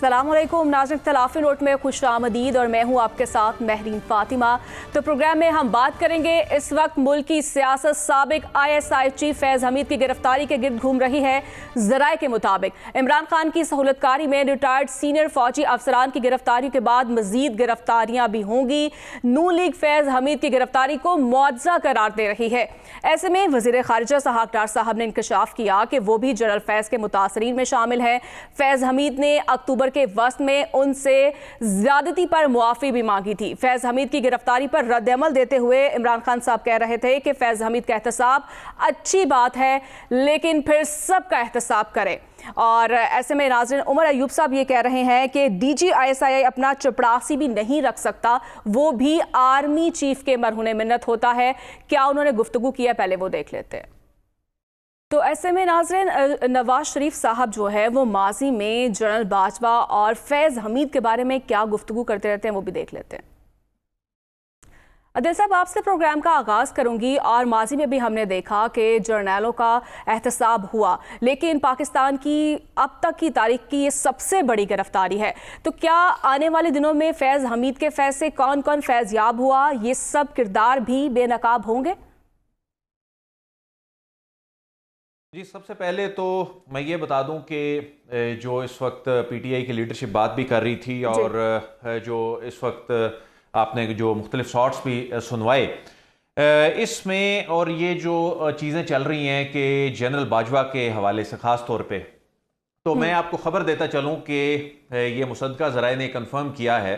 अस्सलामुअलैकुम नाज़रीन, इख्तिलाफ़ी नोट में खुशामदीद और मैं हूँ आपके साथ महरीन फातिमा। तो प्रोग्राम में हम बात करेंगे इस वक्त मुल्क की सियासत साबिक ISI चीफ फैज़ हमीद की गिरफ्तारी के गिर्द घूम रही है। ज़राए के मुताबिक इमरान खान की सहूलतकारी में रिटायर्ड सीनियर फौजी अफसरान की गिरफ्तारी के बाद मजीद गिरफ्तारियाँ भी होंगी। नून लीग फैज़ हमीद की गिरफ्तारी को मुआवजा करार दे रही है। ऐसे में वज़ीर ख़ारिजा साहब डार साहब ने इंकशाफ किया कि वो भी जनरल फैज़ के मुतासरीन में शामिल है। फैज़ हमीद ने अक्टूबर के वस्त में उनसे ज्यादती पर मुआफ़ी भी मांगी थी। फैज़ हमीद की गिरफ्तारी पर रद्द-ए-अमल देते हुए इमरान खान साहब कह रहे थे कि फैज़ हमीद का एहतसाब अच्छी बात है, लेकिन फिर सबका एहतसाब करें। और ऐसे में नाज़रीन, उमर अयूब साहब ये कह रहे हैं कि DG ISI अपना चपड़ासी भी नहीं रख सकता, वो भी आर्मी चीफ के मरहूने मिन्नत होता है। क्या उन्होंने गुफ्तगू किया, पहले वो देख लेते हैं। तो ऐसे में नाज़रीन, नवाज शरीफ साहब जो है वो माजी में जनरल बाजवा और फैज़ हमीद के बारे में क्या गुफ्तगू करते रहते हैं, वो भी देख लेते हैं। अदिल साहब, आपसे प्रोग्राम का आगाज़ करूंगी। और माजी में भी हमने देखा कि जर्नैलों का एहतसाब हुआ, लेकिन पाकिस्तान की अब तक की तारीख की ये सबसे बड़ी गिरफ्तारी है। तो क्या आने वाले दिनों में फैज़ हमीद के फैज़ से कौन कौन फैज़याब हुआ, ये सब किरदार भी बेनकाब होंगे? जी, सबसे पहले तो मैं ये बता दूं कि जो इस वक्त PTI की लीडरशिप बात भी कर रही थी और जो इस वक्त आपने जो मुख्तलिफ शॉट्स भी सुनवाए इसमें, और ये जो चीज़ें चल रही हैं कि जनरल बाजवा के हवाले से ख़ास तौर पे, तो मैं आपको ख़बर देता चलूं कि ये मुसद्दका ज़राए ने कंफर्म किया है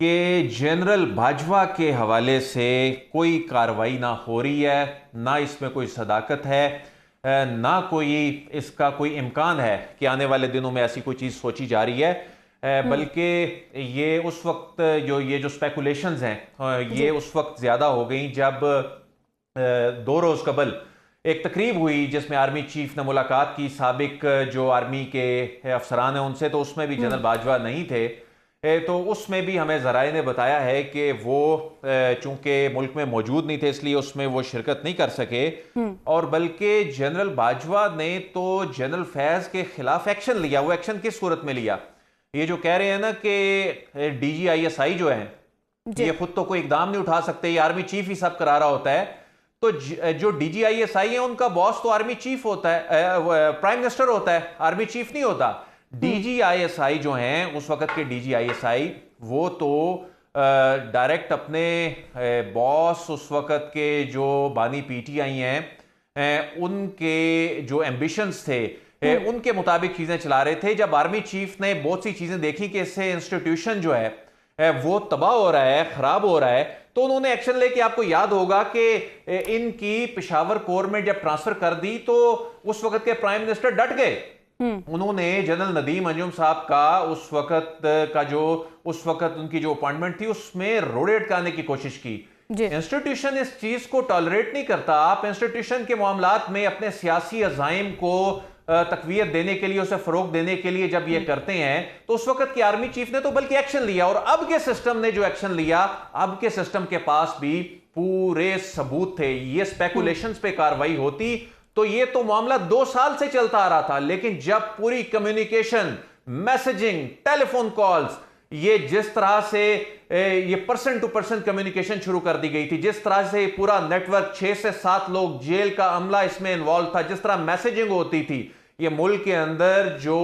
कि जनरल बाजवा के हवाले से कोई कार्रवाई ना हो रही है, ना इसमें कोई सदाकत है, ना कोई इसका कोई इम्कान है कि आने वाले दिनों में ऐसी कोई चीज़ सोची जा रही है। बल्कि ये उस वक्त ये जो स्पेकुलेशंस हैं ये उस वक्त ज़्यादा हो गई जब 2 रोज़ कबल एक तकरीब हुई जिसमें आर्मी चीफ ने मुलाकात की साबिक जो आर्मी के अफसरान हैं उनसे, तो उसमें भी जनरल बाजवा नहीं थे। तो उसमें भी हमें ज़राए ने बताया है कि वो चूंकि मुल्क में मौजूद नहीं थे इसलिए उसमें वो शिरकत नहीं कर सके, और बल्कि जनरल बाजवा ने तो जनरल फैज़ के खिलाफ एक्शन लिया। वो एक्शन किस सूरत में लिया? ये जो कह रहे हैं ना कि DG ISI जो है ये खुद तो कोई इकदाम नहीं उठा सकते, ये आर्मी चीफ ही सब करा रहा होता है। तो जो DG ISI है उनका बॉस तो आर्मी चीफ होता है, प्राइम मिनिस्टर होता है, आर्मी चीफ नहीं होता। DG ISI जो हैं उस वक्त के DG ISI वो तो डायरेक्ट अपने बॉस उस वक्त के जो बानी PTI हैं उनके जो एम्बिशंस थे उनके मुताबिक चीजें चला रहे थे। जब आर्मी चीफ ने बहुत सी चीजें देखी कि इससे इंस्टीट्यूशन जो है वो तबाह हो रहा है, खराब हो रहा है, तो उन्होंने एक्शन लेके, आपको याद होगा कि इनकी पेशावर कोर में जब ट्रांसफर कर दी तो उस वक्त के प्राइम मिनिस्टर डट गए। उन्होंने जनरल नदीम अंजुम साहब का उस वक्त का जो उस वक्त उनकी जो अपॉइंटमेंट थी उसमें रोड़े अटकाने की कोशिश की। इंस्टीट्यूशन इस चीज को टॉलरेट नहीं करता। आप इंस्टीट्यूशन के मामलात में अपने सियासी अजाइम को तकवीयत देने के लिए, उसे फरोग देने के लिए जब ये करते हैं, तो उस वक्त की आर्मी चीफ ने तो बल्कि एक्शन लिया, और अब के सिस्टम ने जो एक्शन लिया, अब के सिस्टम के पास भी पूरे सबूत थे। ये स्पेकुलेशंस पे कार्रवाई होती तो ये तो मामला 2 साल से चलता आ रहा था, लेकिन जब पूरी कम्युनिकेशन, मैसेजिंग, टेलीफोन कॉल्स, ये जिस तरह से ये पर्सन टू पर्सन कम्युनिकेशन शुरू कर दी गई थी, जिस तरह से पूरा नेटवर्क 6 से 7 लोग, जेल का अमला इसमें इन्वॉल्व था, जिस तरह मैसेजिंग होती थी, ये मुल्क के अंदर जो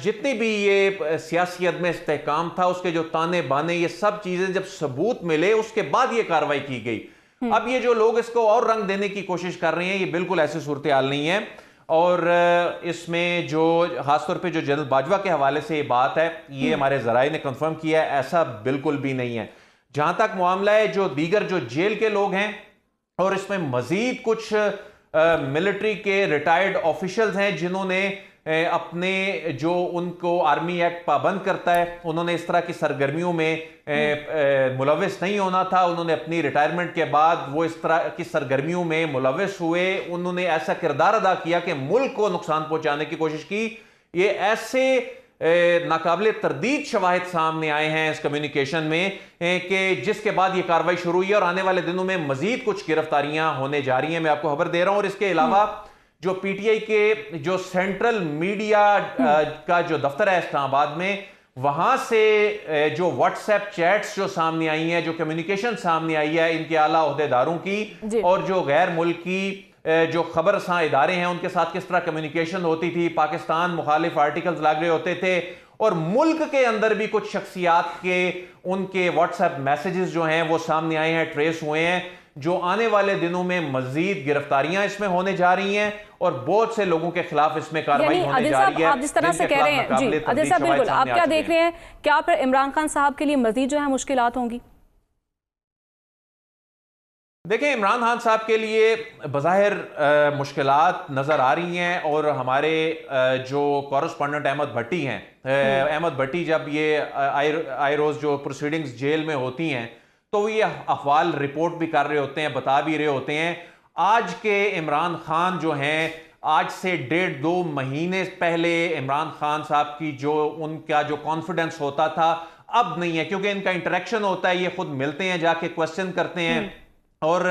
जितनी भी ये सियासियत में इस्तेहकाम था, उसके जो ताने बाने, ये सब चीजें जब सबूत मिले उसके बाद ये कार्रवाई की गई। अब ये जो लोग इसको और रंग देने की कोशिश कर रहे हैं, ये बिल्कुल ऐसी सूरत हाल नहीं है। और इसमें जो खासतौर पे जो जनरल बाजवा के हवाले से ये बात है, ये हमारे ज़राए ने कंफर्म किया है, ऐसा बिल्कुल भी नहीं है। जहां तक मामला है जो दीगर जो जेल के लोग हैं, और इसमें मजीद कुछ मिलिट्री के रिटायर्ड ऑफिशियल्स हैं जिन्होंने अपने जो उनको आर्मी एक्ट पाबंद करता है, उन्होंने इस तरह की सरगर्मियों में मुलविस नहीं होना था। उन्होंने अपनी रिटायरमेंट के बाद वो इस तरह की सरगर्मियों में मुलविस हुए, उन्होंने ऐसा किरदार अदा किया कि मुल्क को नुकसान पहुंचाने की कोशिश की। ये ऐसे नाकाबिले तरदीद शवाहिद सामने आए हैं इस कम्युनिकेशन में कि जिसके बाद ये कार्रवाई शुरू हुई है, और आने वाले दिनों में मजीद कुछ गिरफ्तारियां होने जा रही हैं। मैं आपको खबर दे रहा हूं। और इसके अलावा जो पीटीआई के जो सेंट्रल मीडिया का जो दफ्तर है इस्लामाबाद में, वहां से जो व्हाट्सएप चैट्स जो सामने आई हैं, जो कम्युनिकेशन सामने आई है इनके आला ओहदेदारों की और जो गैर मुल्की जो खबरसां इदारे हैं उनके साथ किस तरह कम्युनिकेशन होती थी, पाकिस्तान मुखालिफ आर्टिकल्स लग रहे होते थे, और मुल्क के अंदर भी कुछ शख्सियात के उनके व्हाट्सएप मैसेजेस जो हैं वो सामने आए हैं, ट्रेस हुए हैं, जो आने वाले दिनों में मजीद गिरफ्तारियां इसमें होने जा रही हैं और बहुत से लोगों के खिलाफ इसमें कार्रवाई होने जा रही है। आप जिस तरह से कह रहे हैं जी आदिल साहब, बिल्कुल आप क्या देख रहे हैं, क्या फिर इमरान खान साहब के लिए मजीद जो है मुश्किलात होंगी? देखिए, इमरान खान साहब के लिए बज़ाहिर मुश्किलात नज़र आ रही हैं और हमारे जो कॉरेस्पॉन्डेंट अहमद भट्टी हैं, अहमद भट्टी जब ये आए रोज़ जो प्रोसीडिंग्स जेल में होती हैं तो ये अहवाल रिपोर्ट भी कर रहे होते हैं, बता भी रहे होते हैं। आज के इमरान खान जो हैं, आज से 1.5-2 महीने पहले इमरान खान साहब की जो उनका जो कॉन्फिडेंस होता था अब नहीं है, क्योंकि इनका इंटरेक्शन होता है, ये खुद मिलते हैं, जाके क्वेश्चन करते हैं और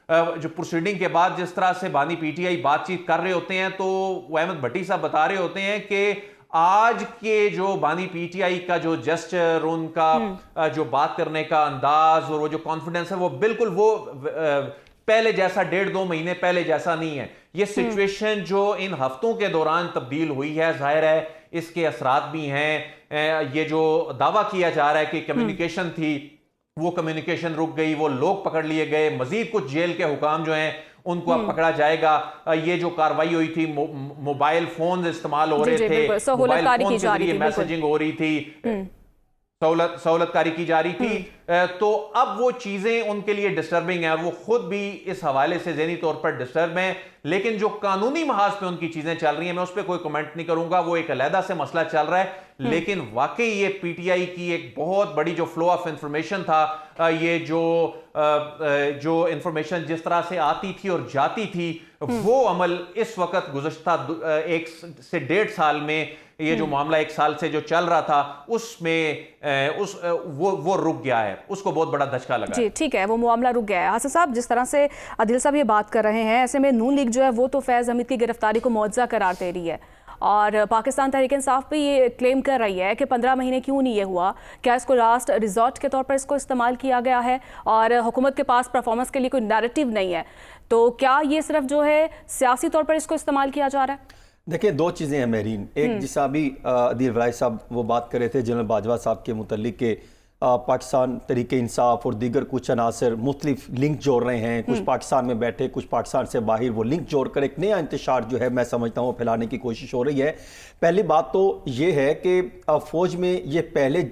जो प्रोसीडिंग के बाद जिस तरह से बानी पीटीआई बातचीत कर रहे होते हैं तो वो अहमद भट्टी साहब बता रहे होते हैं कि आज के जो बानी पीटीआई का जो जेस्चर, उनका जो बात करने का अंदाज और वो जो कॉन्फिडेंस है वो बिल्कुल वो पहले जैसा 1.5-2 महीने पहले जैसा नहीं है। ये सिचुएशन जो इन हफ्तों के दौरान तब्दील हुई है, जाहिर है इसके असरात भी हैं। ये जो दावा किया जा रहा है कि कम्युनिकेशन थी, वो कम्युनिकेशन रुक गई, वो लोग पकड़ लिए गए, मजीद कुछ जेल के हुकाम जो हैं उनको अब पकड़ा जाएगा। ये जो कार्रवाई हुई थी, मोबाइल फोन इस्तेमाल हो रहे थे, मोबाइल फोन के जरिए मैसेजिंग हो रही थी, सहूलतकारी की जा रही थी, तो अब वो चीजें उनके लिए डिस्टर्बिंग है और वो खुद भी इस हवाले से ज़हनी तौर पर डिस्टर्ब हैं। लेकिन जो कानूनी महाज पे उनकी चीजें चल रही हैं, मैं उस पर कोई कमेंट नहीं करूंगा, वो एक अलहदा से मसला चल रहा है। लेकिन वाकई ये पीटीआई की एक बहुत बड़ी जो फ्लो ऑफ इंफॉर्मेशन था, ये जो इंफॉर्मेशन जिस तरह से आती थी और जाती थी, वो अमल इस वक्त गुज़श्ता 1 से 1.5 साल में, ये जो मामला 1 साल से जो चल रहा था उसमें वो रुक गया है, उसको बहुत बड़ा धचका लगा जी। ठीक है, वो मामला रुक गया है। हासिफ साहब, जिस तरह से आदिल साहब ये बात कर रहे हैं, ऐसे में नून लीग जो है वो तो फैज़ हमीद की गिरफ्तारी को मुआवजा करार दे रही है और पाकिस्तान तहरीक इंसाफ भी ये क्लेम कर रही है कि 15 महीने क्यों नहीं ये हुआ, क्या इसको लास्ट रिजॉर्ट के तौर पर इसको इस्तेमाल किया गया है और हुकूमत के पास परफॉर्मेंस के लिए कोई नैरेटिव नहीं है, तो क्या ये सिर्फ जो है सियासी तौर पर इसको इस्तेमाल किया जा रहा है? देखिए, दो चीज़ें हैं मेरीन। एक जिस अभी अदील राय साहब वो बात कर रहे थे जनरल बाजवा साहब के मुतल्लिक के पाकिस्तान तरीके इंसाफ और दीगर कुछ अनासर मुख्तलिफ लिंक जोड़ रहे हैं, कुछ पाकिस्तान में बैठे, कुछ पाकिस्तान से बाहर, वो लिंक जोड़कर एक नया इंतशार जो है मैं समझता हूँ फैलाने की कोशिश हो रही है। पहली बात तो ये है कि फ़ौज में ये पहले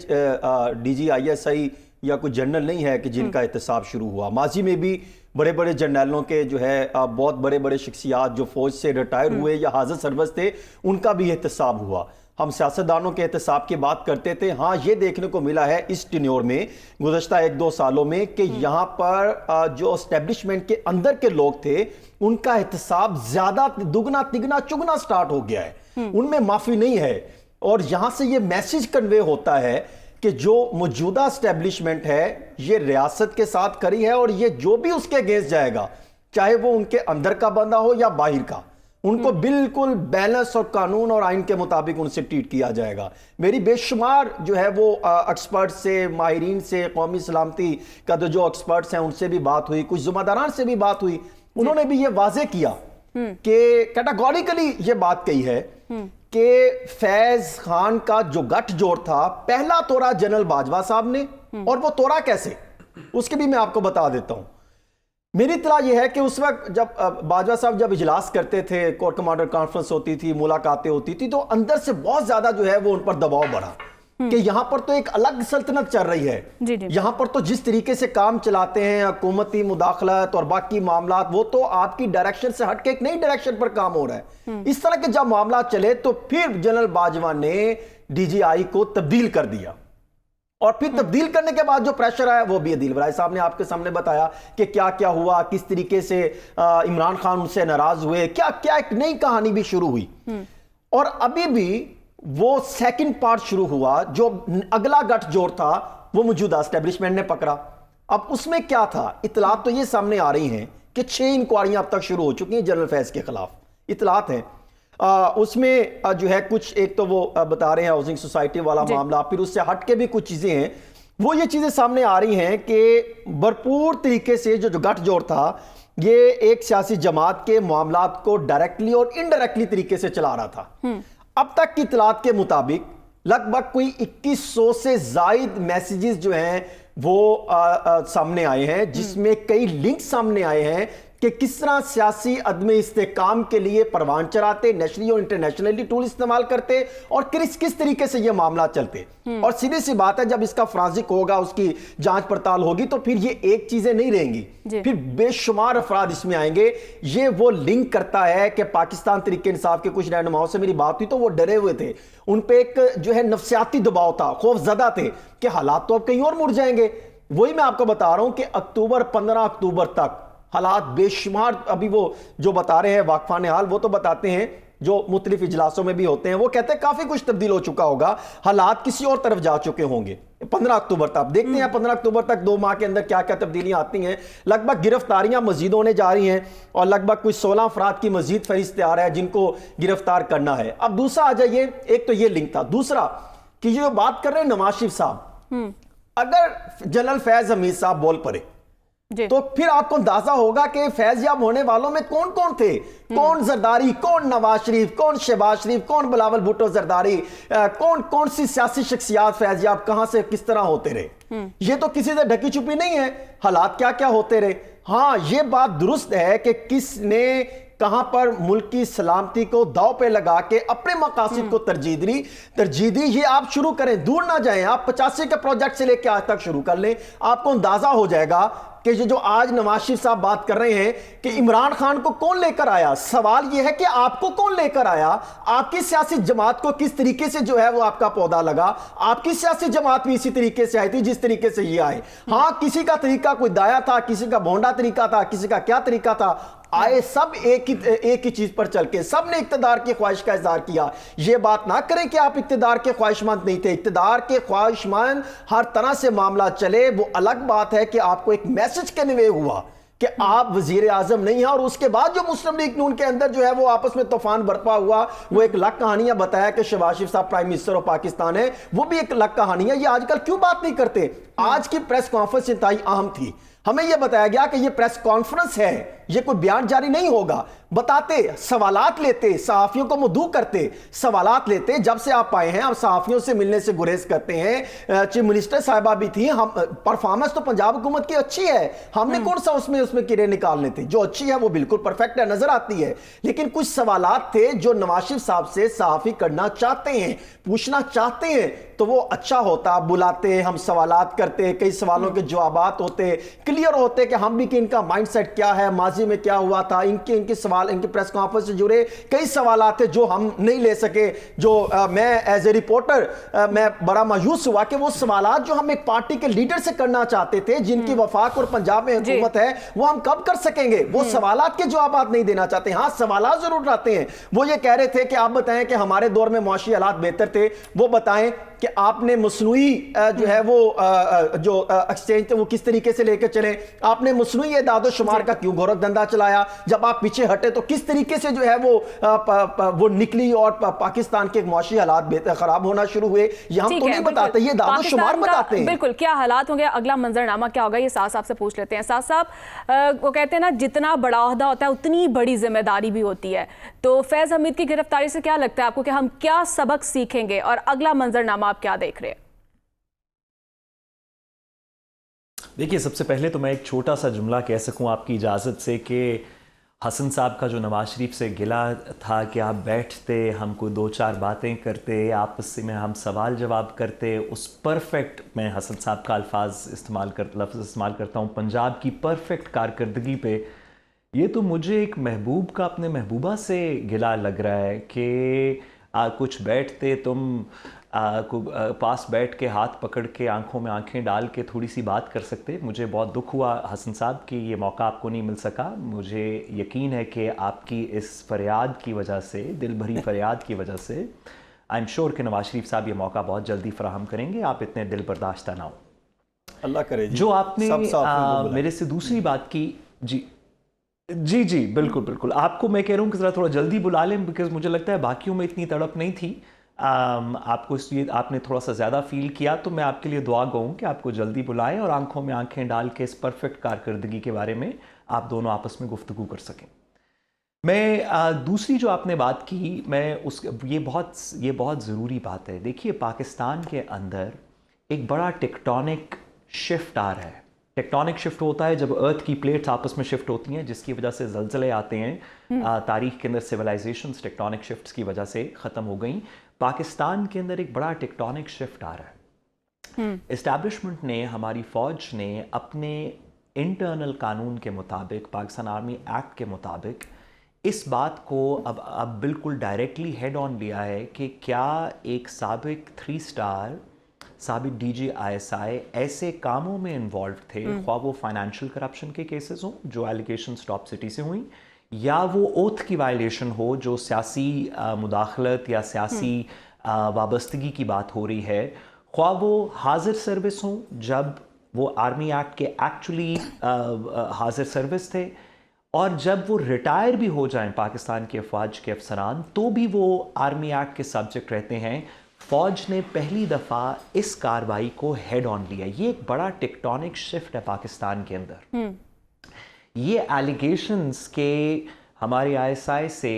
DGISI या कोई जनरल नहीं है कि जिनका एहतसाब शुरू हुआ। माजी में भी बड़े बड़े जर्नलों के जो है बहुत बड़े बड़े शख्सियात जो फौज से रिटायर हुए या हाजिर सरबस थे, उनका भी एहतसाब हुआ। हम सियासतदानों के एहतसाब की बात करते थे। हाँ, ये देखने को मिला है इस टेन्योर में गुज़श्ता 1-2 सालों में कि यहाँ पर जो एस्टेब्लिशमेंट के अंदर के लोग थे उनका एहतसाब ज्यादा दुगना तिगना चुगना स्टार्ट हो गया है, उनमें माफी नहीं है। और यहां से ये मैसेज कन्वे होता है कि जो मौजूदा एस्टेब्लिशमेंट है ये रियासत के साथ खड़ी है और ये जो भी उसके अगेंस्ट जाएगा, चाहे वो उनके अंदर का बंदा हो या बाहर का, उनको बिल्कुल बैलेंस और कानून और आइन के मुताबिक उनसे ट्रीट किया जाएगा। मेरी बेशुमार जो है वो एक्सपर्ट से, माहिरीन से, कौमी सलामती का जो एक्सपर्ट्स हैं उनसे भी बात हुई, कुछ ज़िम्मेदारान से भी बात हुई, उन्होंने भी ये वाजे किया कि कैटेगोरिकली ये बात कही है कि फैज खान का जो गठजोड़ था, पहला तोड़ा जनरल बाजवा साहब ने, और वो तोड़ा कैसे उसके भी मैं आपको बता देता हूं। मेरी इत्तला यह है कि उस वक्त जब बाजवा साहब जब इजलास करते थे, कोर कमांडर कॉन्फ्रेंस होती थी, मुलाकातें होती थी, तो अंदर से बहुत ज्यादा जो है वो उन पर दबाव बढ़ा कि यहां पर तो एक अलग सल्तनत चल रही है, यहां पर तो जिस तरीके से काम चलाते हैं हुकूमती मुदाखलत और बाकी मामला, वो तो आपकी डायरेक्शन से हटके एक नई डायरेक्शन पर काम हो रहा है। इस तरह के जब मामला चले तो फिर जनरल बाजवा ने DGI को तब्दील कर दिया, और फिर तब्दील करने के बाद जो प्रेशर आया वो भी अदील राय साहब ने आपके सामने बताया कि क्या क्या हुआ, किस तरीके से इमरान खान उनसे नाराज हुए, क्या क्या एक नई कहानी भी शुरू हुई। और अभी भी वो सेकंड पार्ट शुरू हुआ, जो अगला गठजोड़ था वो मौजूदा एस्टेब्लिशमेंट ने पकड़ा। अब उसमें क्या था, इतलात तो ये सामने आ रही हैं कि 6 इंक्वायरियां अब तक शुरू हो चुकी हैं जनरल फैज के खिलाफ। इतलात हैं। उसमें जो है कुछ, एक तो वो बता रहे हैं हाउसिंग सोसाइटी वाला मामला, फिर उससे हट के भी कुछ चीज़ें हैं। वो ये चीज़ें सामने आ रही हैं कि भरपूर तरीके से जो गठजोड़ था, ये एक सियासी जमात के मामलात को डायरेक्टली और इनडायरेक्टली तरीके से चला रहा था। अब तक की इतलात के मुताबिक लगभग कोई 2100 से जायद मैसेजेस जो हैं वो सामने आए हैं, जिसमें कई लिंक सामने आए हैं कि किस तरह सियासी अदम इस्तेकाम के लिए परवान चढ़ाते, नेशनली और इंटरनेशनली टूल इस्तेमाल करते और किस तरीके से ये मामला चलते। और सीधी सी बात है, जब इसका फॉरेंसिक होगा, उसकी जांच पड़ताल होगी, तो फिर ये एक चीजें नहीं रहेंगी, फिर बेशुमार अफराद इसमें आएंगे। ये वो लिंक करता है कि पाकिस्तान तरीके इंसाफ के कुछ रहनुमाओं से मेरी बात हुई तो वो डरे हुए थे, उन पे एक जो है नफसियाती दबाव था, खौफजदा थे कि हालात तो अब कहीं और मुड़ जाएंगे। वही मैं आपको बता रहा हूं कि 15 अक्टूबर तक हालात बेशुमार, अभी वो जो बता रहे हैं वाकफान हाल, वो तो बताते हैं जो मुख्तलिफ इजलासों में भी होते हैं, वो कहते हैं काफी कुछ तब्दील हो चुका होगा, हालात किसी और तरफ जा चुके होंगे 15 अक्टूबर तक। देखते हैं 15 अक्टूबर तक 2 माह के अंदर क्या क्या तब्दीलियां आती हैं। लगभग गिरफ्तारियां मजीद होने जा रही हैं और लगभग कुछ 16 अफराद की मजीद फहरिस्त तैयार है जिनको गिरफ्तार करना है। अब दूसरा आ जाइए, एक तो ये लिंक था, दूसरा कि जो बात कर रहे हैं नवाज शरीफ साहब, अगर जनरल फैज हमीद साहब बोल पड़े तो फिर आपको अंदाजा होगा कि फैजियाब होने वालों में कौन कौन थे, कौन जरदारी, कौन नवाज शरीफ, कौन शहबाज शरीफ, कौन बिलावल भुट्टो जरदारी, कौन कौन सी सियासी शख्सियात फैजियाब कहां से किस तरह होते रहे। ये तो किसी से ढकी छुपी नहीं है, हालात क्या क्या होते रहे। हां, ये बात दुरुस्त है कि किसने कहां पर मुल्क की सलामती को दाव पे लगा के अपने मकासद को तरजीह दी। ये आप शुरू करें, दूर ना जाएं, आप 85 के प्रोजेक्ट से लेकर आज तक शुरू कर लें, आपको अंदाजा हो जाएगा कि जो आज नवाज शरीफ साहब बात कर रहे हैं कि इमरान खान को कौन लेकर आया। सवाल यह है कि आपको कौन लेकर आया, आपकी सियासी जमात को किस तरीके से जो है वो आपका पौधा लगा। आपकी सियासी जमात भी इसी तरीके से आई थी जिस तरीके से ये आए। हां, किसी का तरीका कोई दाया था, किसी का भोंडा तरीका था, किसी का क्या तरीका था, आए सब एक ही चीज पर चल के सब ने इक्तदार की ख्वाहिश का इजहार किया। यह बात ना करें कि आप इक्तदार के ख्वाहिशमंद नहीं थे, इक्तदार के ख्वाहिशमंद हर तरह से मामला चले। वो अलग बात है कि आपको एक मैसेज कन्वे हुआ कि आप वजीर आजम नहीं हैं, और उसके बाद जो मुस्लिम लीग नून के अंदर जो है वो आपस में तूफान बरपा हुआ, वो एक अलग कहानियां बताया कि शहबाज शरीफ साहब प्राइम मिनिस्टर ऑफ पाकिस्तान है, वो भी एक अलग कहानी है। ये आजकल क्यों बात नहीं करते। आज की प्रेस कॉन्फ्रेंस इंतहाई अहम थी, हमें यह बताया गया कि यह प्रेस कॉन्फ्रेंस है, यह कोई बयान जारी नहीं होगा। बताते, सवालात लेते, सहाफियों को मदऊ करते, सवालात लेते। जब से आप आए हैं आप सहाफियों से मिलने से गुरेज करते हैं। चीफ मिनिस्टर साहिबा भी थी, हम परफॉर्मेंस तो पंजाब हुकूमत की अच्छी है, हमने कौन सा उसमें कीड़े निकालने थे। जो अच्छी है वो बिल्कुल परफेक्ट है, नजर आती है। लेकिन कुछ सवालात थे जो नवाज शरीफ साहब से सहाफी करना चाहते हैं, पूछना चाहते हैं, तो वो अच्छा होता, बुलाते, हम सवालात करते, कई सवालों के जवाबात होते, क्लियर होते कि हम भी कि इनका माइंडसेट क्या है, माजी में क्या हुआ था, इनके सवाल, इनकी प्रेस कॉन्फ्रेंस से जुड़े कई सवाल थे जो हम नहीं ले सके। जो मैं एज ए रिपोर्टर मैं बड़ा मायूस हुआ कि वो सवाल जो हम एक पार्टी के लीडर से करना चाहते थे, जिनकी वफाक और पंजाब में हुकूमत है, वो हम कब कर सकेंगे। वो सवाल के जवाब नहीं देना चाहते। हाँ, सवाल जरूर आते हैं। वो ये कह रहे थे कि आप बताएं कि हमारे दौर में मुआशी हालात बेहतर थे, वो बताएं कि आपने मसनूई जो है वो जो एक्सचेंज थे वो किस तरीके से लेकर चले, आपने मसनूई एदादो शुमार का क्यों गोरख धंधा चलाया, जब आप पीछे हटे तो किस तरीके से जो है वो निकली और पाकिस्तान के मुआशी हालात खराब होना शुरू हुए। ये हम तो नहीं बताते, ये दादो शुमार बताते हैं। बिल्कुल, क्या हालात होंगे, अगला मंजरनामा क्या होगा, ये साथ साहब से पूछ लेते हैं। साथ साहब, वो कहते हैं ना, जितना बड़ा ओहदा होता है उतनी बड़ी जिम्मेदारी भी होती है। तो फैज हमीद की गिरफ्तारी से क्या लगता है आपको कि हम क्या सबक सीखेंगे, और अगला मंजरनामा आप क्या देख रहे हैं? देखिए, सबसे पहले तो मैं एक छोटा सा जुमला कह सकूं आपकी इजाज़त से कि हसन साहब का जो नवाज शरीफ से गिला था कि आप बैठते, हमको 2-4 बातें करते, आपस में हम सवाल जवाब करते, उस परफेक्ट, मैं हसन साहब का लफ्ज़ इस्तेमाल करता हूँ, पंजाब की परफेक्ट कारकर्दगी पे, ये तो मुझे एक महबूब का अपने महबूबा से गिला लग रहा है कि कुछ बैठते तुम पास बैठ के हाथ पकड़ के आंखों में आंखें डाल के थोड़ी सी बात कर सकते। मुझे बहुत दुख हुआ हसन साहब कि ये मौका आपको नहीं मिल सका। मुझे यकीन है कि आपकी इस फरियाद की वजह से, दिल भरी फरियाद की वजह से, आई एम श्योर कि नवाज शरीफ साहब ये मौका बहुत जल्दी फराहम करेंगे। आप इतने दिल बर्दाश्त ना हो। अल्लाह करे। जो आपने मेरे से दूसरी बात की, जी जी जी बिल्कुल बिल्कुल, आपको मैं कह रहा हूँ कि ज़रा थोड़ा जल्दी बुला लें, बिकॉज मुझे लगता है बाकियों में इतनी तड़प नहीं थी। आपको इसलिए आपने थोड़ा सा ज़्यादा फील किया, तो मैं आपके लिए दुआ गो कि आपको जल्दी बुलाएं और आंखों में आंखें डाल के इस परफेक्ट कारकर्दगी के बारे में आप दोनों आपस में गुफ्तगू कर सकें। मैं दूसरी जो आपने बात की, मैं उस ये बहुत ज़रूरी बात है। देखिए, पाकिस्तान के अंदर एक बड़ा टेक्टोनिक शिफ्ट आ रहा है। टेक्टोनिक शिफ्ट होता है जब अर्थ की प्लेट्स आपस में शिफ्ट होती हैं, जिसकी वजह से जलजले आते हैं। तारीख के अंदर सिविलाइजेशंस टेक्टोनिक शिफ्ट्स की वजह से ख़त्म हो गई। पाकिस्तान के अंदर एक बड़ा टेक्टोनिक शिफ्ट आ रहा है। इस्टेब्लिशमेंट ने, हमारी फ़ौज ने अपने इंटरनल कानून के मुताबिक, पाकिस्तान आर्मी एक्ट के मुताबिक, इस बात को अब बिल्कुल डायरेक्टली हेड ऑन लिया है कि क्या एक साबिक 3 स्टार साबिक DG ISI ऐसे कामों में इन्वॉल्व थे, ख्वाह वो फाइनेंशियल करप्शन के केसेस हों जो एलिगेशंस टॉप सिटी से हुई, या वो ओथ की वायलेशन हो जो सियासी मुदाखलत या सियासी वाबस्तगी की बात हो रही है, ख्वाह वो हाजिर सर्विस हों जब वो आर्मी एक्ट के एक्चुअली हाजिर सर्विस थे, और जब वो रिटायर भी हो जाएं पाकिस्तान के फ़ौज के अफसरान, तो भी वो आर्मी एक्ट के सब्जेक्ट रहते हैं। फ़ौज ने पहली दफ़ा इस कार्रवाई को हेड ऑन लिया। ये एक बड़ा टेक्टोनिक शिफ्ट है पाकिस्तान के अंदर। ये एलिगेशंस के हमारे ISI से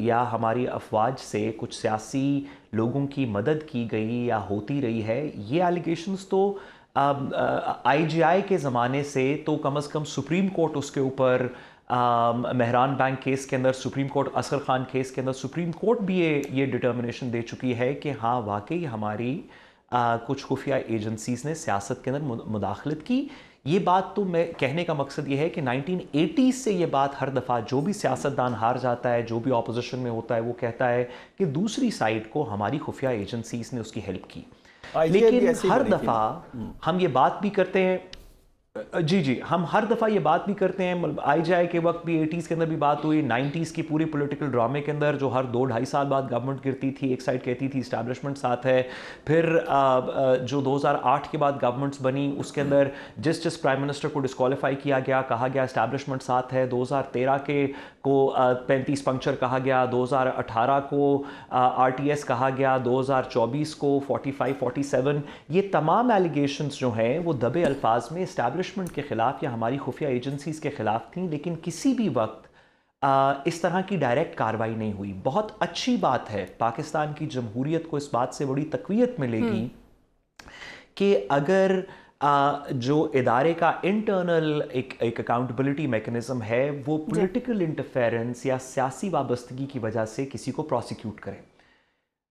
या हमारी अफवाज से कुछ सियासी लोगों की मदद की गई या होती रही है, ये एलिगेशंस तो IGI के ज़माने से तो कम से कम सुप्रीम कोर्ट उसके ऊपर मेहरान बैंक केस के अंदर, supreme court Asghar Khan case के अंदर सुप्रीम कोर्ट भी ये डिटर्मिनेशन दे चुकी है कि हाँ, वाकई हमारी कुछ खुफिया एजेंसीज ने सियासत के अंदर मुदाखलत की। ये बात तो मैं कहने का मकसद ये है कि 1980s से ये बात हर दफ़ा जो भी सियासतदान हार जाता है, जो भी ऑपोजिशन में होता है, वो कहता है कि दूसरी साइड को हमारी खुफिया एजेंसीज ने उसकी हेल्प की। लेकिन हर दफ़ा हम ये बात भी करते हैं, जी हम हर दफ़ा ये बात भी करते हैं, IGI के वक्त भी 80s के अंदर भी बात हुई, 90s की पूरी पॉलिटिकल ड्रामे के अंदर जो हर 2-2.5 साल बाद गवर्नमेंट गिरती थी, एक साइड कहती थी इस्टेब्लिशमेंट साथ है, फिर जो 2008 के बाद गवर्नमेंट्स बनी उसके अंदर जिस प्राइम मिनिस्टर को डिस्क्वालीफाई किया गया, कहा गया इस्टेब्लिशमेंट साथ है, 2013 को 35 पंक्चर कहा गया, 2018 को RTS कहा गया, 2024 को 45-47, ये तमाम एलिगेशंस जो हैं वो दबे अल्फाज में इस्टेब्लिशमेंट के खिलाफ या हमारी खुफिया एजेंसीज के खिलाफ थी, लेकिन किसी भी वक्त इस तरह की डायरेक्ट कार्रवाई नहीं हुई। बहुत अच्छी बात है, पाकिस्तान की जमहूरियत को इस बात से बड़ी तकवीयत मिलेगी कि अगर जो इदारे का इंटरनल एक अकाउंटेबिलिटी मैकेनिज्म है वो पॉलिटिकल इंटरफेरेंस या सियासी वाबस्तगी की वजह से किसी को प्रोसिक्यूट करे।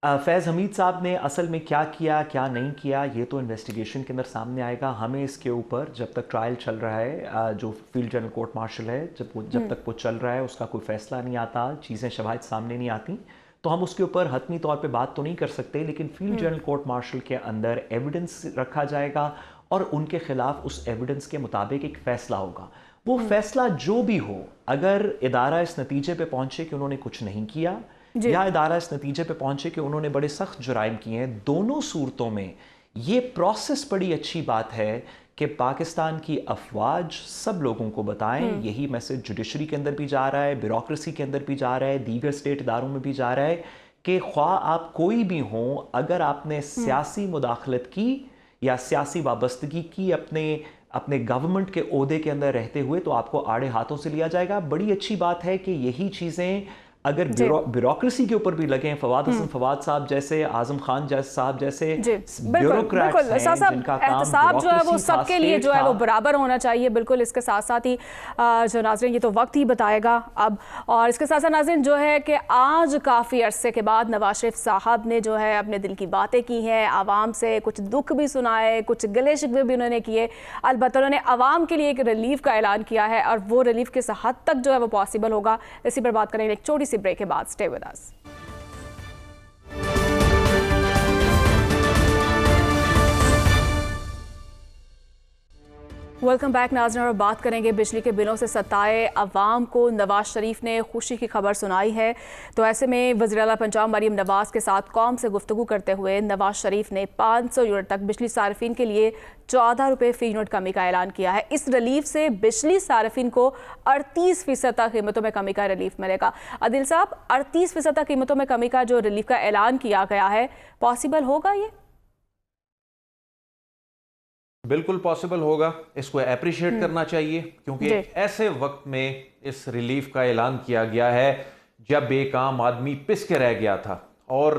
फैज़ हमीद साहब ने असल में क्या किया क्या नहीं किया, ये तो इन्वेस्टिगेशन के अंदर सामने आएगा। हमें इसके ऊपर जब तक ट्रायल चल रहा है, जो फील्ड जनरल कोर्ट मार्शल है, जब तक वो चल रहा है उसका कोई फैसला नहीं आता, चीज़ें शवाहिद सामने नहीं आती, तो हम उसके ऊपर हतमी तौर पे बात तो नहीं कर सकते। लेकिन फील्ड जनरल कोर्ट मार्शल के अंदर एविडेंस रखा जाएगा और उनके खिलाफ उस एविडेंस के मुताबिक एक फ़ैसला होगा। वो फैसला जो भी हो, अगर इदारा इस नतीजे पे पहुंचे कि उन्होंने कुछ नहीं किया या इदारा इस नतीजे पे पहुंचे कि उन्होंने बड़े सख्त जुराइम किए हैं, दोनों सूरतों में ये प्रोसेस बड़ी अच्छी बात है कि पाकिस्तान की अफवाज सब लोगों को बताएं। यही मैसेज जुडिशरी के अंदर भी जा रहा है, ब्यूरोक्रेसी के अंदर भी जा रहा है, दीगर स्टेट इदारों में भी जा रहा है कि ख्वाह आप कोई भी हों, अगर आपने सियासी मुदाखलत की या सियासी वाबस्तगी की अपने गवर्नमेंट के ओहदे के अंदर रहते हुए, तो आपको आड़े हाथों से लिया जाएगा। बड़ी अच्छी बात है कि यही चीज़ें अगर ब्यूरोक्रेसी के ऊपर भी लगे, फवाद हसन फवाद साहब जैसे, आज़म खान साहब जैसे ब्यूरोक्रेट्स हैं जिनका काम एहतसाब जो है वो सबके लिए जो है वो बराबर होना चाहिए। बिल्कुल, इसके साथ साथ ही जो नाज़रीन ये तो वक्त ही बताएगा अब, और इसके साथ साथ नाज़रीन जो है कि आज काफ़ी अरसे के बाद नवाज शरीफ साहब ने जो है अपने दिल की बातें की हैं, आवाम से कुछ दुख भी सुनाए, कुछ गिले शिकवे भी उन्होंने किए। अलबत्ता उन्होंने आवाम के लिए एक रिलीफ का ऐलान किया है और वो रिलीफ किस हद तक जो है वो पॉसिबल होगा, इसी पर बात करेंगे एक छोटी सी ब्रेक के बाद। Stay with us. Welcome back नाज़रीन। और बात करेंगे बिजली के बिलों से सताए अवाम को नवाज शरीफ ने खुशी की खबर सुनाई है। तो ऐसे में वज़ीर आला पंजाब मरीम नवाज के साथ कौम से गुफ्तगू करते हुए नवाज शरीफ ने 500 यूनिट तक बिजली सार्फिन के लिए 14 रुपये फी यूनिट कमी का ऐलान किया है। इस रिलीफ से बिजली सार्फिन को 38% तक कीमतों में कमी का रिलीफ मिलेगा। आदिल साहब, 38% तक कीमतों में कमी का जो रिलीफ का ऐलान किया गया है, पॉसिबल होगा ये? बिल्कुल पॉसिबल होगा। इसको अप्रिशिएट करना चाहिए, क्योंकि ऐसे वक्त में इस रिलीफ का ऐलान किया गया है जब एक आम आदमी पिस के रह गया था। और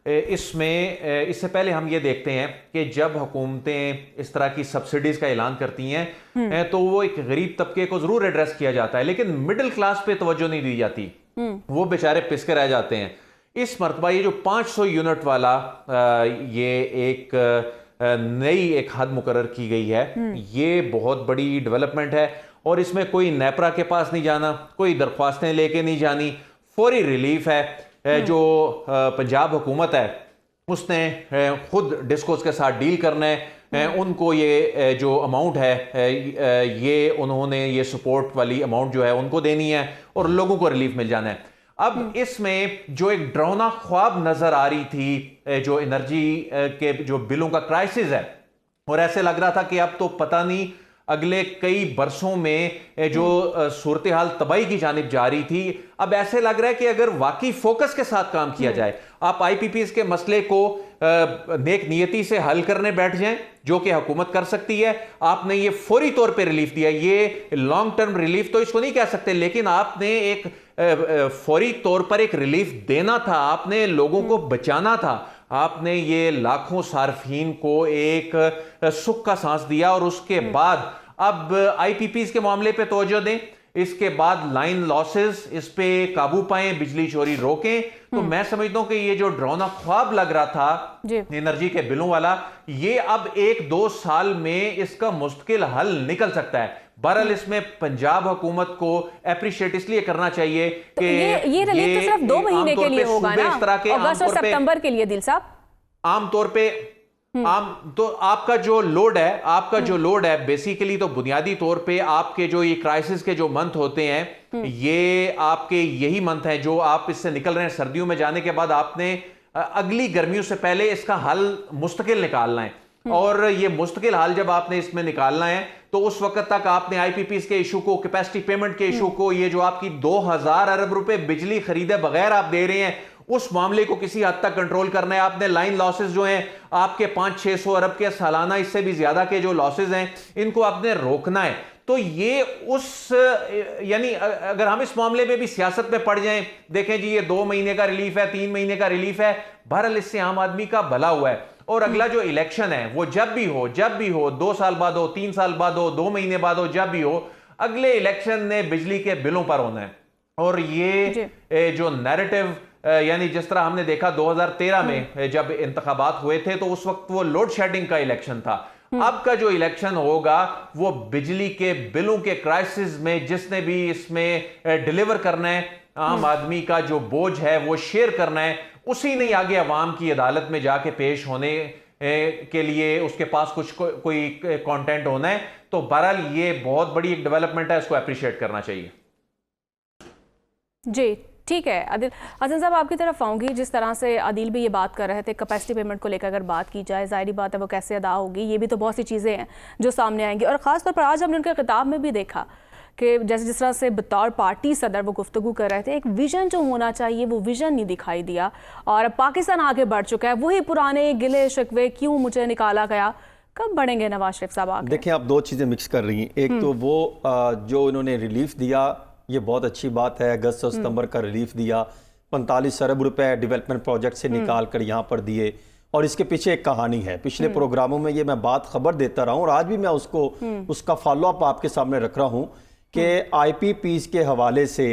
इससे पहले हम ये देखते हैं कि जब हुकूमतें इस तरह की सब्सिडीज का ऐलान करती हैं तो वो एक गरीब तबके को जरूर एड्रेस किया जाता है, लेकिन मिडिल क्लास पे तवज्जो नहीं दी जाती, वो बेचारे पिस के रह जाते हैं। इस मरतबा ये जो 500 यूनिट वाला ये एक नई एक हद मुकर्रर की गई है, ये बहुत बड़ी डेवलपमेंट है। और इसमें कोई नेपरा के पास नहीं जाना, कोई दरख्वास्तें लेके नहीं जानी, फौरी रिलीफ है। जो पंजाब हुकूमत है उसने खुद डिस्कोस के साथ डील करना है, उनको ये जो अमाउंट है ये उन्होंने ये सपोर्ट वाली अमाउंट जो है उनको देनी है और लोगों को रिलीफ मिल जाना है। अब इसमें जो एक डरावना ख्वाब नजर आ रही थी, जो एनर्जी के जो बिलों का क्राइसिस है, और ऐसे लग रहा था कि अब तो पता नहीं अगले कई बरसों में जो सूरत हाल तबाही की जानिब जा रही थी, अब ऐसे लग रहा है कि अगर वाकई फोकस के साथ काम किया जाए, आप आईपीपीज के मसले को नेक नियति से हल करने बैठ जाएं, जो कि हुकूमत कर सकती है। आपने ये फौरी तौर पे रिलीफ दिया, ये लॉन्ग टर्म रिलीफ तो इसको नहीं कह सकते, लेकिन आपने एक फौरी तौर पर एक रिलीफ देना था, आपने लोगों को बचाना था, आपने ये लाखों सार्फिन को एक सुख का सांस दिया। और उसके बाद अब आईपीपीज के मामले पे तवज्जो दें, इसके बाद लाइन लॉसेस, इस पे काबू पाएं, बिजली चोरी रोकें। तो मैं समझता हूं कि ये जो डरावना ख्वाब लग रहा था एनर्जी के बिलों वाला, ये अब 1-2 साल में इसका मुस्तकिल हल निकल सकता है। बहरहाल इसमें पंजाब हुकूमत को अप्रिशिएट इसलिए करना चाहिए कि ये रिलीफ तो सिर्फ 2 महीने के लिए होगा ना, अगस्त और सितंबर के लिए। दिल साहब, आमतौर पे तो आपका जो लोड है बेसिकली तो बुनियादी तौर पे आपके जो ये क्राइसिस के जो मंथ होते हैं, ये आपके यही मंथ हैं जो आप इससे निकल रहे हैं। सर्दियों में जाने के बाद आपने अगली गर्मियों से पहले इसका हल मुस्तकिल निकालना है, और ये मुस्तकिल हल जब आपने इसमें निकालना है तो उस वक्त तक आपने आईपीपीज के इशू को, कैपेसिटी पेमेंट के इशू को, ये जो आपकी 2000 अरब रुपए बिजली खरीदे बगैर आप दे रहे हैं, उस मामले को किसी हद तक कंट्रोल करना है। आपने लाइन लॉसेस जो हैं आपके 500-600 अरब के सालाना, इससे भी ज्यादा के जो लॉसेस हैं, इनको आपने रोकना है। तो ये यानी अगर हम इस मामले में भी सियासत में पड़ जाएं, देखें जी ये 2 महीने का रिलीफ है, 3 महीने का रिलीफ है, बहरहाल इससे आम आदमी का भला हुआ है। और अगला जो इलेक्शन है वो जब भी हो, 2 साल बाद हो, 3 साल बाद हो, 2 महीने बाद हो, जब भी हो, अगले इलेक्शन ने बिजली के बिलों पर होना है। और ये जो नैरेटिव, यानी जिस तरह हमने देखा 2013 में जब इंतखाबात हुए थे तो उस वक्त वो लोड शेडिंग का इलेक्शन था। अब का जो इलेक्शन होगा वो बिजली के बिलों के क्राइसिस में, जिसने भी इसमें डिलीवर करना है, आम आदमी का जो बोझ है वो शेयर करना है, उसी ने आगे अवाम की अदालत में जाके पेश होने के लिए उसके पास कोई कंटेंट होना है। तो बहरहाल ये बहुत बड़ी एक डेवलपमेंट है, इसको अप्रिशिएट करना चाहिए। जी ठीक है। आदिल हसन साहब, आपकी तरफ आऊँगी। जिस तरह से आदिल भी ये बात कर रहे थे कैपेसिटी पेमेंट को लेकर, अगर बात की जाए, जाहिर बात है वो कैसे अदा होगी, ये भी तो बहुत सी चीज़ें हैं जो सामने आएंगी। और ख़ासतौर पर आज हमने उनके खिताब में भी देखा कि जिस तरह से बतौर पार्टी सदर वो गुफ्तगू कर रहे थे, एक विजन जो होना चाहिए वो विजन नहीं दिखाई दिया। और पाकिस्तान आगे बढ़ चुका है, वही पुराने गिले शिकवे, क्यों मुझे निकाला गया, कब बढ़ेंगे नवाज शरीफ साहब आगे? देखिए, आप 2 चीज़ें मिक्स कर रही हैं। एक तो वो जो उन्होंने रिलीफ दिया, ये बहुत अच्छी बात है। अगस्त और सितंबर का रिलीफ दिया, 45 अरब रुपए डेवलपमेंट प्रोजेक्ट से निकाल कर यहाँ पर दिए। और इसके पीछे एक कहानी है, पिछले प्रोग्रामों में ये मैं बात खबर देता रहा हूँ और आज भी मैं उसका फॉलोअप आपके सामने रख रहा हूँ कि आईपीपीज के हवाले से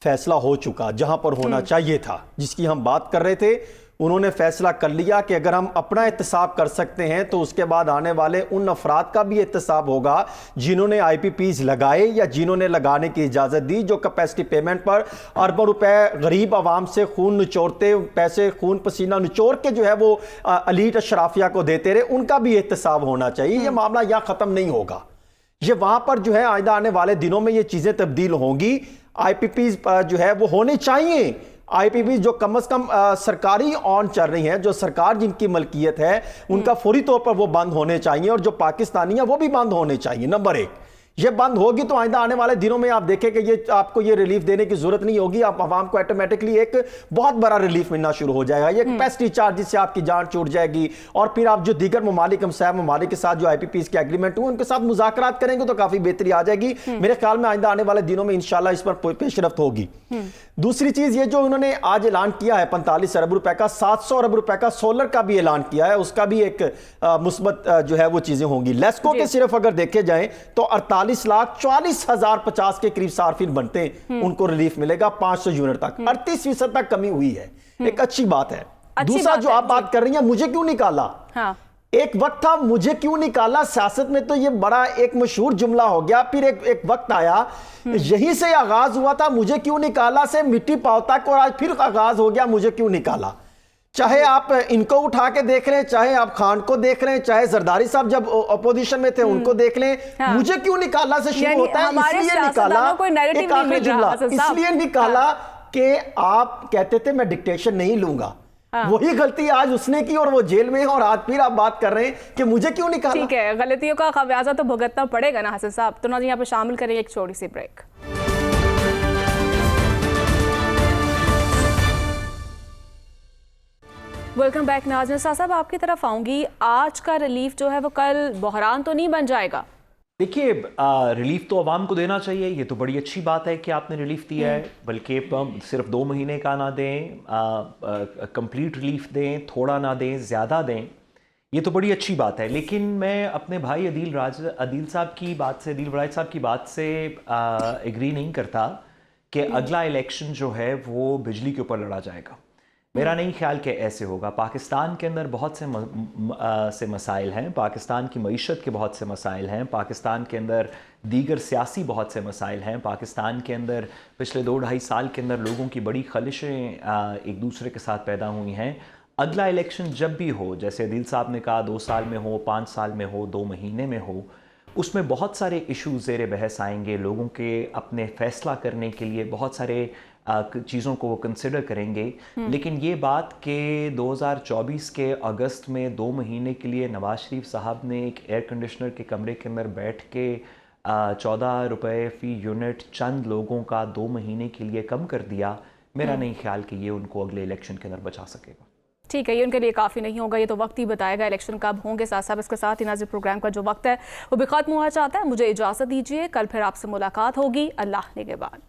फैसला हो चुका जहां पर होना चाहिए था, जिसकी हम बात कर रहे थे। उन्होंने फैसला कर लिया कि अगर हम अपना एहतसाब कर सकते हैं तो उसके बाद आने वाले उन अफराद का भी एहतसाब होगा जिन्होंने आईपीपीज लगाए या जिन्होंने लगाने की इजाज़त दी, जो कैपेसिटी पेमेंट पर अरबों रुपए गरीब आवाम से खून निचोड़ते, पैसे खून पसीना निचोड़ के जो है वो अलीट अशराफिया को देते रहे, उनका भी एहतसाब होना चाहिए। यह मामला यहाँ ख़त्म नहीं होगा। ये वहां पर जो है आइंदा आने वाले दिनों में ये चीजें तब्दील होंगी। आईपीपीज जो है वो होने चाहिए। आईपीपी जो कम से कम सरकारी ऑन चल रही हैं, जो सरकार जिनकी मलकियत है, उनका फौरी तौर पर वो बंद होने चाहिए, और जो पाकिस्तानी है वो भी बंद होने चाहिए। नंबर 1, ये बंद होगी तो आइंदा आने वाले दिनों में आप देखें कि ये आपको ये रिलीफ देने की जरूरत नहीं होगी। आप आवाम को ऑटोमेटिकली एक बहुत बड़ा रिलीफ मिलना शुरू हो जाएगा। ये कैपेसिटी चार्जेस से आपकी जान छूट जाएगी, और फिर आप जो दीगर ममालिक, हमसाया ममालिक के साथ जो आईपीपीज के एग्रीमेंट हुए उनके साथ मुज़ाकरात करेंगे तो काफी बेहतरी आ जाएगी। मेरे ख्याल में आइंदा आने वाले दिनों में इंशाल्लाह इस पर पेशरफ्त होगी। दूसरी चीज ये जो उन्होंने आज ऐलान किया है 45 अरब रुपए का, 700 अरब रुपए का सोलर का भी ऐलान किया है, उसका भी एक मुस्बत जो है वो चीजें होंगी। लेस्को के सिर्फ अगर देखे जाएं तो 48,40,050 के करीब सार्फिन बनते हैं, उनको रिलीफ मिलेगा 500 यूनिट तक, 38% तक कमी हुई है। एक अच्छी बात है। दूसरा जो आप बात कर रही हैं, मुझे क्यों निकाला, एक वक्त था मुझे क्यों निकाला, सियासत में तो ये बड़ा एक मशहूर जुमला हो गया। फिर एक वक्त आया, यहीं से आगाज हुआ था मुझे क्यों निकाला से मिट्टी पाव तक, और आज फिर आगाज हो गया मुझे क्यों निकाला। चाहे आप इनको उठा के देख लें, चाहे आप खान को देख लें, चाहे जरदारी साहब जब अपोजिशन में थे उनको देख लें, मुझे क्यों निकाला से शुरू होता है। इसलिए निकाला, एक आखिरी जुमला इसलिए निकाला कि आप कहते थे मैं डिक्टेशन नहीं लूंगा। वही गलती आज उसने की और वो जेल में है, और आज फिर आप बात कर रहे हैं कि मुझे क्यों निकाला। ठीक है, गलतियों का खमियाजा तो भुगतना पड़ेगा ना हसन साहब। तो ना यहाँ पे शामिल करेंगे एक छोटी सी ब्रेक। Welcome back. नाज़िन साहब आपकी तरफ आऊंगी। आज का रिलीफ जो है वो कल बहरान तो नहीं बन जाएगा? देखिए, रिलीफ तो आवाम को देना चाहिए, ये तो बड़ी अच्छी बात है कि आपने रिलीफ दिया है, बल्कि सिर्फ 2 महीने का ना दें, कंप्लीट रिलीफ दें, थोड़ा ना दें, ज़्यादा दें, ये तो बड़ी अच्छी बात है। लेकिन मैं अपने भाई अदील साहब की बात से, अदील वलायत साहब की बात से एग्री नहीं करता कि अगला इलेक्शन जो है वो बिजली के ऊपर लड़ा जाएगा। मेरा नहीं ख्याल कि ऐसे होगा। पाकिस्तान के अंदर बहुत से मसाइल हैं, पाकिस्तान की मईशत के बहुत से मसाइल हैं, पाकिस्तान के अंदर दीगर सियासी बहुत से मसाइल हैं, पाकिस्तान के अंदर पिछले 2-2.5 साल के अंदर लोगों की बड़ी खलिशें एक दूसरे के साथ पैदा हुई हैं। अगला इलेक्शन जब भी हो, जैसे अदील साहब ने कहा 2 साल में हो, 5 साल में हो, 2 महीने में हो, उसमें बहुत सारे इशूज़ ज़ेर बहस आएंगे। लोगों के अपने फ़ैसला करने के लिए बहुत सारे चीज़ों को वो कंसिडर करेंगे। लेकिन ये बात कि 2024 के अगस्त में 2 महीने के लिए नवाज शरीफ साहब ने एक एयर कंडीशनर के कमरे के अंदर बैठ के 14 रुपये फ़ी यूनिट चंद लोगों का 2 महीने के लिए कम कर दिया, मेरा नहीं ख्याल कि ये उनको अगले इलेक्शन के अंदर बचा सकेगा। ठीक है, ये उनके लिए काफ़ी नहीं होगा, ये तो वक्त ही बताएगा इलेक्शन कब होंगे। साथ साथ इसके साथ ही नाज़िर प्रोग्राम का जो वक्त है वो भी ख़त्म हुआ चाहता है। मुझे इजाज़त दीजिए, कल फिर आपसे मुलाकात होगी। अल्लाह ने के बाद।